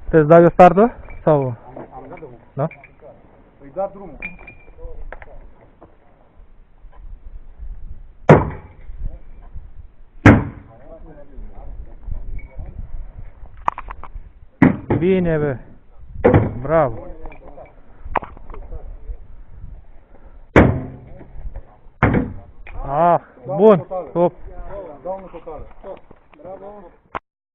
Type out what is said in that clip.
Te-ți dau eu startul? Sau? Am dat drumul. Da? Îi da drumul. Bine, bă. Bravo. Ah, bun. Top. Daună totală. Bravo.